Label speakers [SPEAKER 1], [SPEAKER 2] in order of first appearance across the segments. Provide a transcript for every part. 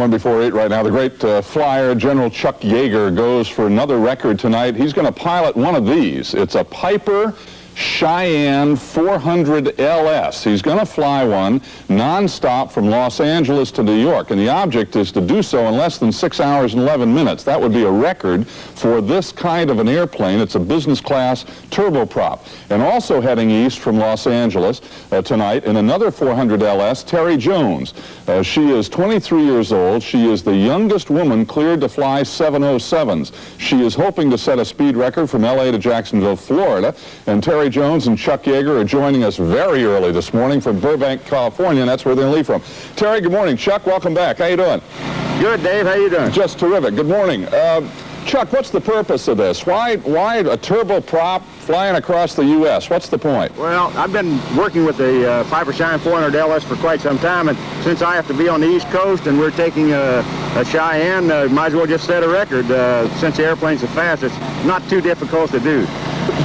[SPEAKER 1] Before 8 right now. The great flyer, General Chuck Yeager, goes for another record tonight. He's going to pilot one of these. It's a Piper Cheyenne 400 LS. He's going to fly one nonstop from Los Angeles to New York, and the object is to do so in less than 6 hours and 11 minutes. That would be a record for this kind of an airplane. It's a business class turboprop. And also heading east from Los Angeles tonight in another 400 LS, Terri Jones. She is 23 years old. She is the youngest woman cleared to fly 707s. She is hoping to set a speed record from LA to Jacksonville, Florida, and Terri Jones and Chuck Yeager are joining us very early this morning from Burbank, California, and that's where they'll leave from. Terri, good morning. Chuck, welcome back. How you doing?
[SPEAKER 2] Good, Dave. How you doing?
[SPEAKER 1] Just terrific. Good morning. Chuck, what's the purpose of this? Why a turboprop flying across the U.S.? What's the point?
[SPEAKER 2] Well, I've been working with the Piper Cheyenne 400 LS for quite some time, and since I have to be on the East Coast and we're taking a Cheyenne, might as well just set a record. Since the airplane's so fast, it's not too difficult to do.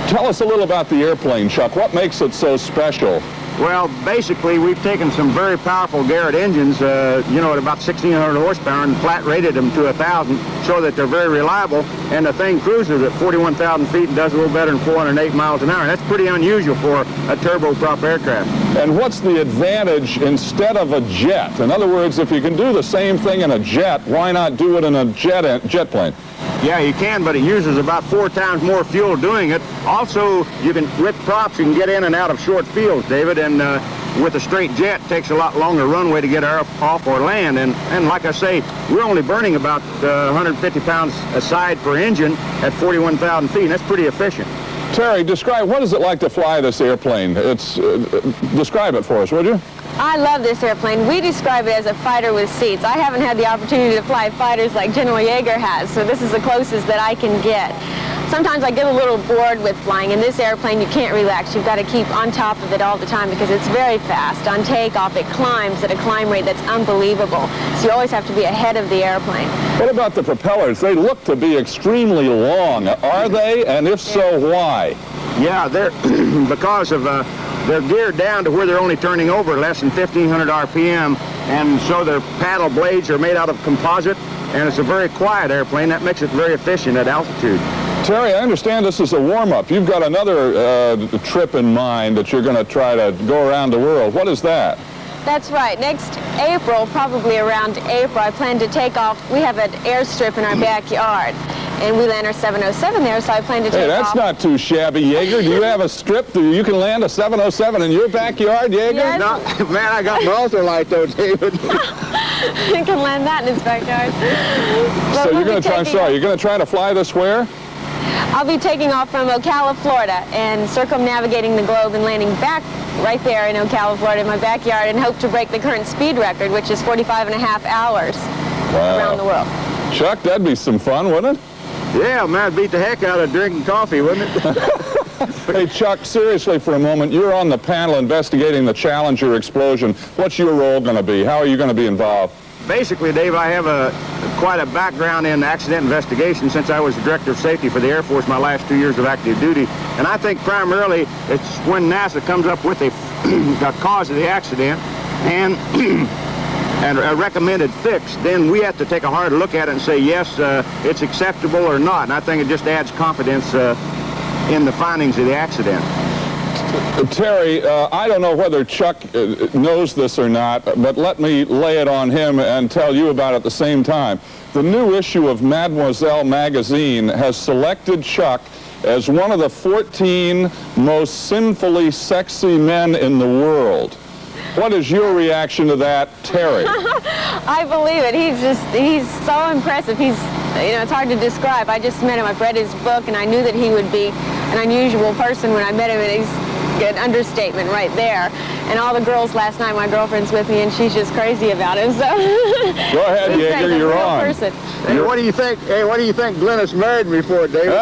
[SPEAKER 1] Tell us a little about the airplane, Chuck. What makes it so special?
[SPEAKER 2] Well, basically, we've taken some very powerful Garrett engines, you know, at about 1,600 horsepower and flat rated them to 1,000, so that they're very reliable. And the thing cruises at 41,000 feet and does a little better than 408 miles an hour. And that's pretty unusual for a turboprop aircraft.
[SPEAKER 1] And what's the advantage instead of a jet? In other words, if you can do the same thing in a jet, why not do it in a jet plane?
[SPEAKER 2] Yeah, you can, but it uses about 4 times more fuel doing it. Also, you can, with props, you can get in and out of short fields, David, and with a straight jet, it takes a lot longer runway to get off or land. And like I say, we're only burning about 150 pounds a side per engine at 41,000 feet, and that's pretty efficient.
[SPEAKER 1] Terri, describe, what is it like to fly this airplane? Describe it for us, would you?
[SPEAKER 3] I love this airplane. We describe it as a fighter with seats. I haven't had the opportunity to fly fighters like General Yeager has, so this is the closest that I can get. Sometimes I get a little bored with flying. In this airplane, you can't relax. You've got to keep on top of it all the time because it's very fast. On takeoff, it climbs at a climb rate that's unbelievable. So you always have to be ahead of the airplane.
[SPEAKER 1] What about the propellers? They look to be extremely long. Are they? And if so, why?
[SPEAKER 2] Yeah, they're because of they're geared down to where they're only turning over less than 1,500 RPM, and so their paddle blades are made out of composite, and it's a very quiet airplane. That makes it very efficient at altitude.
[SPEAKER 1] Terri, I understand this is a warm-up. You've got another trip in mind that you're going to try to go around the world. What is that?
[SPEAKER 3] That's right. Next April, probably around April, I plan to take off. We have an airstrip in our backyard, and we land our 707 there, so I plan to take off.
[SPEAKER 1] Hey, that's not too shabby, Yeager. Do you have a strip that you can land a 707 in your backyard, Yeager?
[SPEAKER 3] Yes.
[SPEAKER 2] No, man, I got my ultralight though, David.
[SPEAKER 3] You can land that in his backyard.
[SPEAKER 1] So you're going to try, I'm sorry, you're going to try to fly this where?
[SPEAKER 3] I'll be taking off from Ocala, Florida, and circumnavigating the globe and landing back right there in Ocala, Florida, in my backyard, and hope to break the current speed record, which is 45.5 hours around the world.
[SPEAKER 1] Chuck, that'd be some fun, wouldn't it?
[SPEAKER 2] Yeah, man, it'd beat the heck out of drinking coffee, wouldn't it?
[SPEAKER 1] Hey, Chuck, seriously for a moment, you're on the panel investigating the Challenger explosion. What's your role going to be? How are you going to be involved?
[SPEAKER 2] Basically, Dave, I have quite a background in accident investigation since I was the Director of Safety for the Air Force my last 2 years of active duty. And I think primarily it's when NASA comes up with a cause of the accident and a recommended fix, then we have to take a hard look at it and say, yes, it's acceptable or not. And I think it just adds confidence in the findings of the accident.
[SPEAKER 1] Terri, I don't know whether Chuck knows this or not, but let me lay it on him and tell you about it at the same time. The new issue of Mademoiselle magazine has selected Chuck as one of the 14 most sinfully sexy men in the world. What is your reaction to that, Terri?
[SPEAKER 3] I believe it. He's so impressive. It's hard to describe. I just met him. I've read his book, and I knew that he would be an unusual person when I met him, and he's an understatement right there. And all the girls last night, my girlfriend's with me, and she's just crazy about him. So
[SPEAKER 1] go ahead, Yeager, you're on.
[SPEAKER 3] Person.
[SPEAKER 2] Hey, what do you think? Hey, what do you think Glennis married me for, David?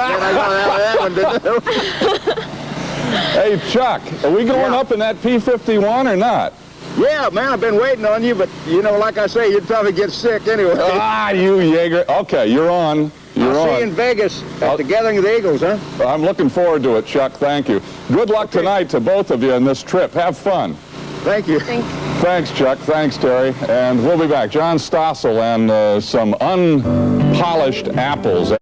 [SPEAKER 1] Hey, Chuck, are we going up in that P-51 or not?
[SPEAKER 2] Yeah, man, I've been waiting on you, but, you know, like I say, you'd probably get sick anyway.
[SPEAKER 1] Ah, you, Yeager. Okay, you're on. You're You're
[SPEAKER 2] I'll see
[SPEAKER 1] on.
[SPEAKER 2] you in Vegas at the Gathering of the Eagles, huh?
[SPEAKER 1] I'm looking forward to it, Chuck. Thank you. Good luck tonight to both of you in this trip. Have fun.
[SPEAKER 2] Thank you.
[SPEAKER 1] Thanks, Chuck. Thanks, Terry. And we'll be back. John Stossel and some unpolished apples.